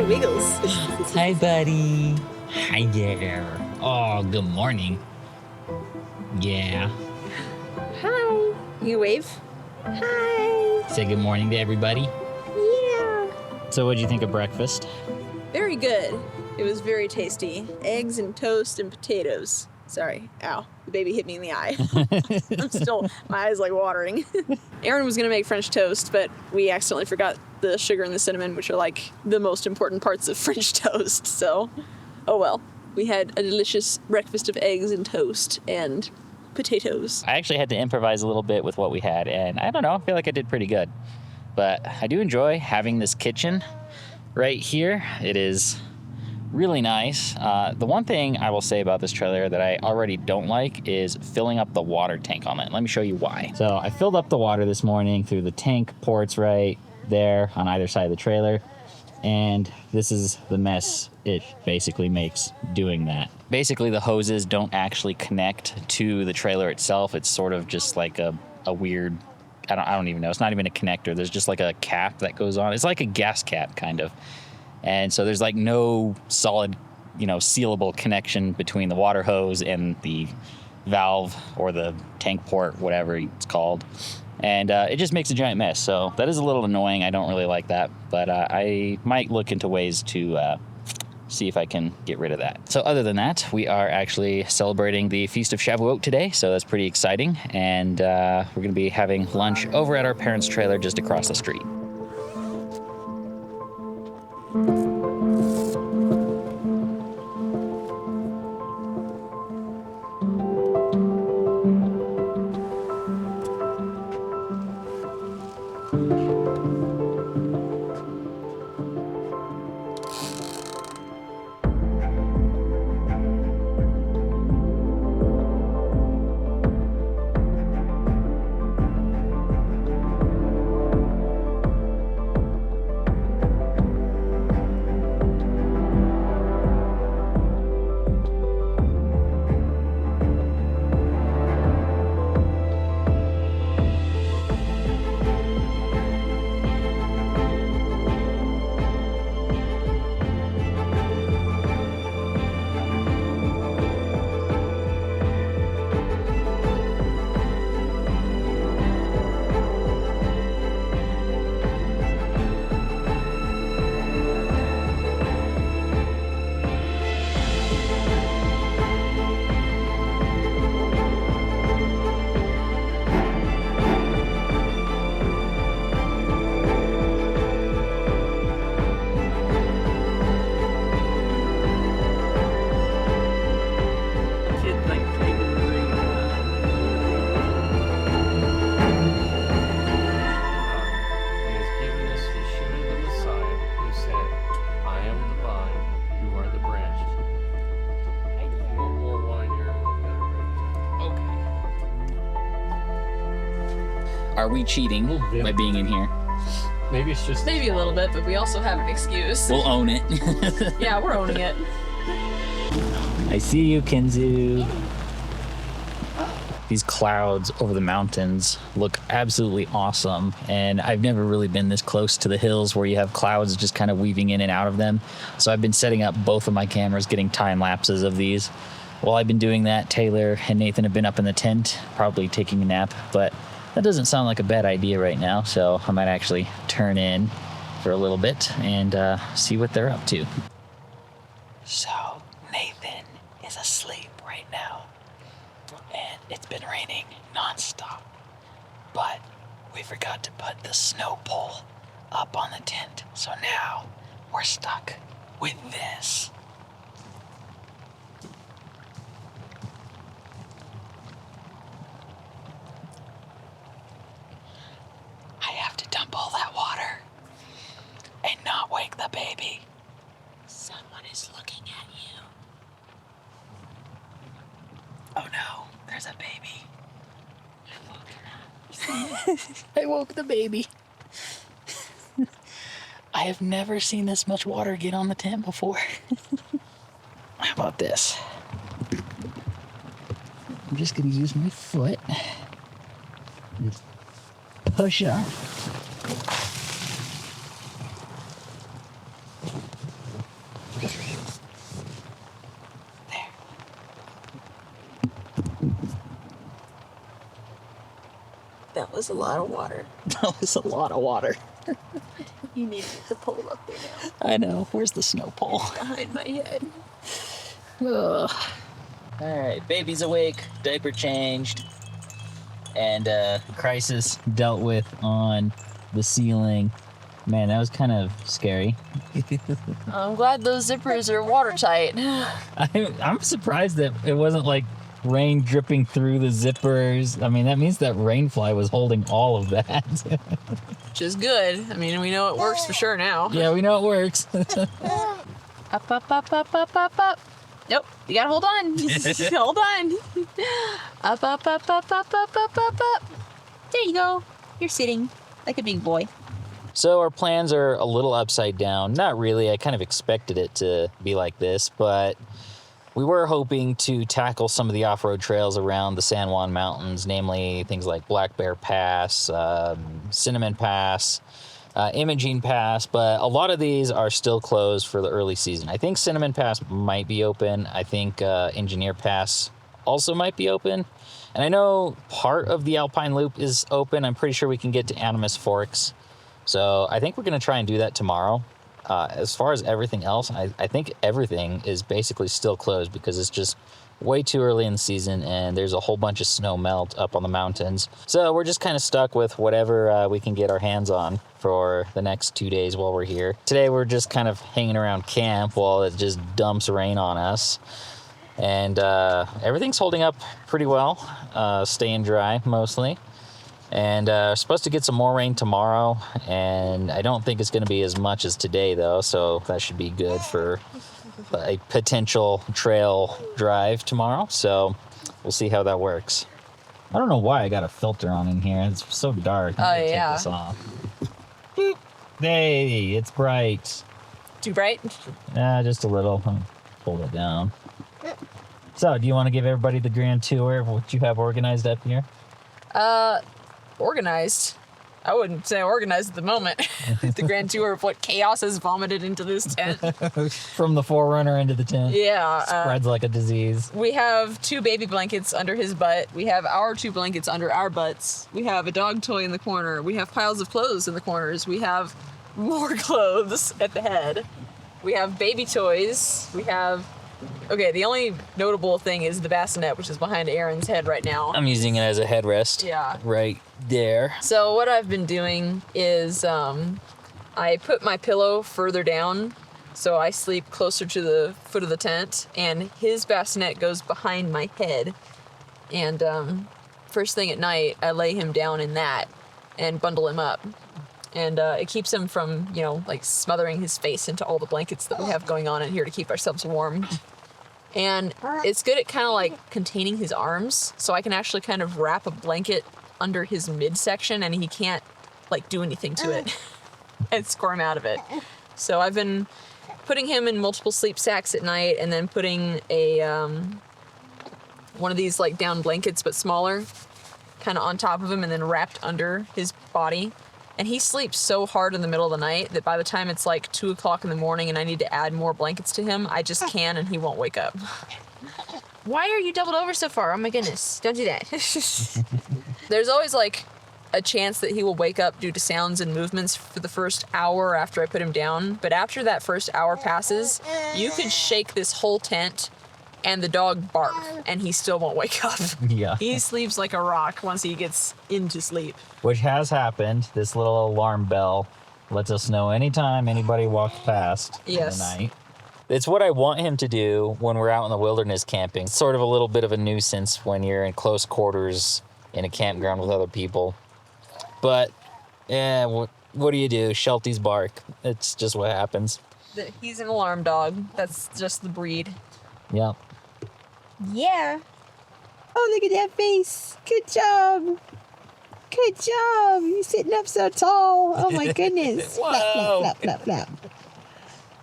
Wiggles. Hi, buddy. Hi there. Oh, good morning. Yeah. Hi. You wave. Hi. Say good morning to everybody. Yeah. So what'd you think of breakfast? Very good. It was very tasty. Eggs and toast and potatoes. Sorry. Ow. The baby hit me in the eye. My eye's like watering. Aaron was going to make French toast, but we accidentally forgot the sugar and the cinnamon, which are like the most important parts of French toast. So, oh well. We had a delicious breakfast of eggs and toast and potatoes. I actually had to improvise a little bit with what we had, and I don't know, I feel like I did pretty good. But I do enjoy having this kitchen right here. It is really nice. The one thing I will say about this trailer that I already don't like is filling up the water tank on it. Let me show you why. So I filled up the water this morning through the tank ports right there on either side of the trailer, and this is the mess it basically makes doing that. Basically, the hoses don't actually connect to the trailer itself. It's sort of just like a weird, I don't even know. It's not even a connector. There's just like a cap that goes on. It's like a gas cap kind of. And so there's like no solid, sealable connection between the water hose and the valve or the tank port, whatever it's called. And it just makes a giant mess. So that is a little annoying. I don't really like that. But I might look into ways to see if I can get rid of that. So other than that, we are actually celebrating the Feast of Shavuot today. So that's pretty exciting. And we're going to be having lunch over at our parents' trailer just across the street. Are we cheating by being in here? Maybe it's just... Maybe a little bit, but we also have an excuse. We'll own it. Yeah, we're owning it. I see you, Kinzu. These clouds over the mountains look absolutely awesome, and I've never really been this close to the hills where you have clouds just kind of weaving in and out of them. So I've been setting up both of my cameras, getting time lapses of these. While I've been doing that, Taylor and Nathan have been up in the tent, probably taking a nap, but that doesn't sound like a bad idea right now, so I might actually turn in for a little bit and see what they're up to. So, Nathan is asleep right now, and it's been raining nonstop, but we forgot to put the snow pole up on the tent, so now we're stuck with this. I have to dump all that water and not wake the baby. Someone is looking at you. Oh no, there's a baby. I woke the baby. I have never seen this much water get on the tent before. How about this? I'm just gonna use my foot. Just push up. was a lot of water. That was a lot of water. You need the pole up there now. I know. Where's the snow pole? Behind my head. Ugh. All right, baby's awake, diaper changed, and crisis dealt with on the ceiling. Man, that was kind of scary. I'm glad those zippers are watertight. I'm surprised that it wasn't like rain dripping through the zippers. I mean, that means that Rainfly was holding all of that. Which is good. I mean, we know it works for sure now. Yeah, we know it works. Up, up, up, up, up, up, up. Nope, you gotta hold on. Hold on. Up, up, up, up, up, up, up, up, up. There you go. You're sitting like a big boy. So our plans are a little upside down. Not really. I kind of expected it to be like this, but we were hoping to tackle some of the off-road trails around the San Juan Mountains, namely things like Black Bear Pass, Cinnamon Pass, Imogene Pass, but a lot of these are still closed for the early season. I think Cinnamon Pass might be open. I think Engineer Pass also might be open. And I know part of the Alpine Loop is open. I'm pretty sure we can get to Animas Forks. So I think we're going to try and do that tomorrow. As far as everything else, I think everything is basically still closed because it's just way too early in the season and there's a whole bunch of snow melt up on the mountains. So we're just kind of stuck with whatever we can get our hands on for the next 2 days while we're here. Today we're just kind of hanging around camp while it just dumps rain on us. And everything's holding up pretty well, staying dry mostly. And supposed to get some more rain tomorrow, and I don't think it's going to be as much as today, though, so that should be good for a potential trail drive tomorrow, so we'll see how that works. I don't know why I got a filter on in here. It's so dark. Oh, yeah. Take this off. Hey, it's bright. Too bright? Just a little. Pull it down. So, do you want to give everybody the grand tour of what you have organized up here? Organized. I wouldn't say organized at the moment. The grand tour of what chaos has vomited into this tent. From the Forerunner into the tent. Yeah. Spreads like a disease. We have 2 baby blankets under his butt. We have our 2 blankets under our butts. We have a dog toy in the corner. We have piles of clothes in the corners. We have more clothes at the head. We have baby toys. We have... Okay, the only notable thing is the bassinet, which is behind Aaron's head right now. I'm using it as a headrest. Yeah. Right there. So what I've been doing is I put my pillow further down so I sleep closer to the foot of the tent, and his bassinet goes behind my head. And first thing at night, I lay him down in that and bundle him up. And it keeps him from, like smothering his face into all the blankets that we have going on in here to keep ourselves warm. And it's good at kind of like containing his arms, so I can actually kind of wrap a blanket under his midsection and he can't like do anything to it and squirm out of it. So I've been putting him in multiple sleep sacks at night and then putting a one of these like down blankets but smaller kind of on top of him and then wrapped under his body. And he sleeps so hard in the middle of the night that by the time it's like 2 o'clock in the morning and I need to add more blankets to him, I just can and he won't wake up. Why are you doubled over so far? Oh my goodness, don't do that. There's always like a chance that he will wake up due to sounds and movements for the first hour after I put him down. But after that first hour passes, you could shake this whole tent and the dog bark and he still won't wake up. Yeah. He sleeps like a rock once he gets into sleep. Which has happened. This little alarm bell lets us know anytime anybody walks past in the night. It's what I want him to do when we're out in the wilderness camping. It's sort of a little bit of a nuisance when you're in close quarters in a campground with other people. But, yeah, what do you do? Shelties bark. It's just what happens. He's an alarm dog. That's just the breed. Yep. Yeah. Oh, look at that face. Good job. Good job. You're sitting up so tall. Oh, my goodness. Whoa. Flap, flap, flap, flap, flap.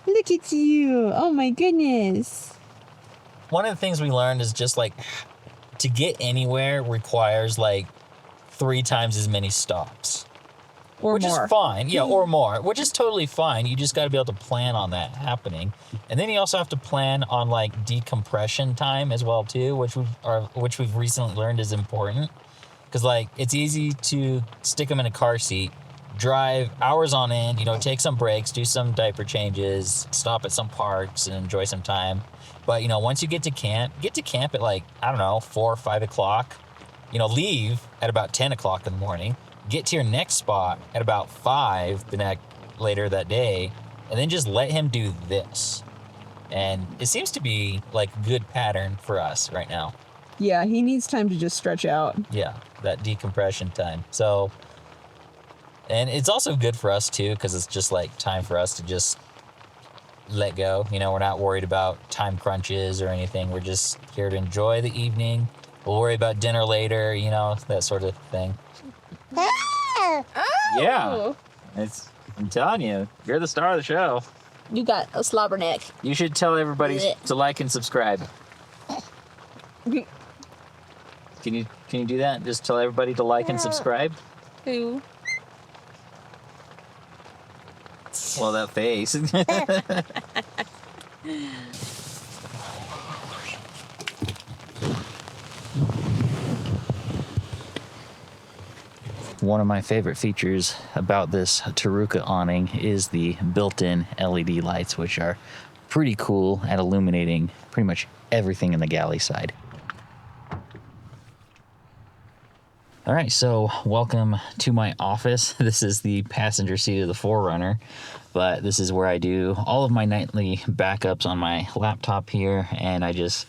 Look at you. Oh, my goodness. One of the things we learned is just like to get anywhere requires like 3 times as many stops. Or which more. is fine. Yeah, or more, which is totally fine. You just got to be able to plan on that happening. And then you also have to plan on like decompression time as well too, which we've recently learned is important. Because, like, it's easy to stick them in a car seat, drive hours on end, you know, take some breaks, do some diaper changes, stop at some parks and enjoy some time. But, you know, once you get to camp at, like, I don't know, 4 or 5 o'clock, you know, leave at about 10 o'clock in the morning, get to your next spot at about 5 later that day, and then just let him do this. And it seems to be like a good pattern for us right now. Yeah, he needs time to just stretch out. Yeah, that decompression time. So, and it's also good for us too, because it's just like time for us to just let go. You know, we're not worried about time crunches or anything. We're just here to enjoy the evening. We'll worry about dinner later, you know, that sort of thing. Yeah. I'm telling you, you're the star of the show. You got a slobber neck. You should tell everybody to like and subscribe. Can you do that? Just tell everybody to like and subscribe? Who? Well, that face. One of my favorite features about this Truca awning is the built-in LED lights, which are pretty cool at illuminating pretty much everything in the galley side. All right, so welcome to my office. This is the passenger seat of the 4Runner, but this is where I do all of my nightly backups on my laptop here, and I just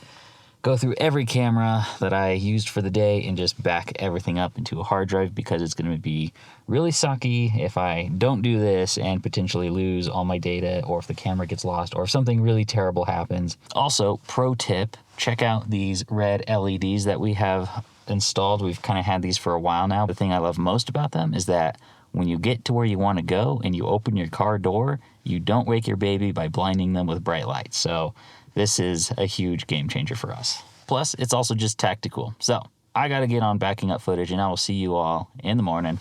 go through every camera that I used for the day and just back everything up into a hard drive, because it's going to be really sucky if I don't do this and potentially lose all my data, or if the camera gets lost, or if something really terrible happens. Also, pro tip, check out these red LEDs that we have installed. We've kind of had these for a while now. The thing I love most about them is that when you get to where you want to go and you open your car door, you don't wake your baby by blinding them with bright lights. So this is a huge game changer for us. Plus, it's also just tactical. So I got to get on backing up footage, and I will see you all in the morning.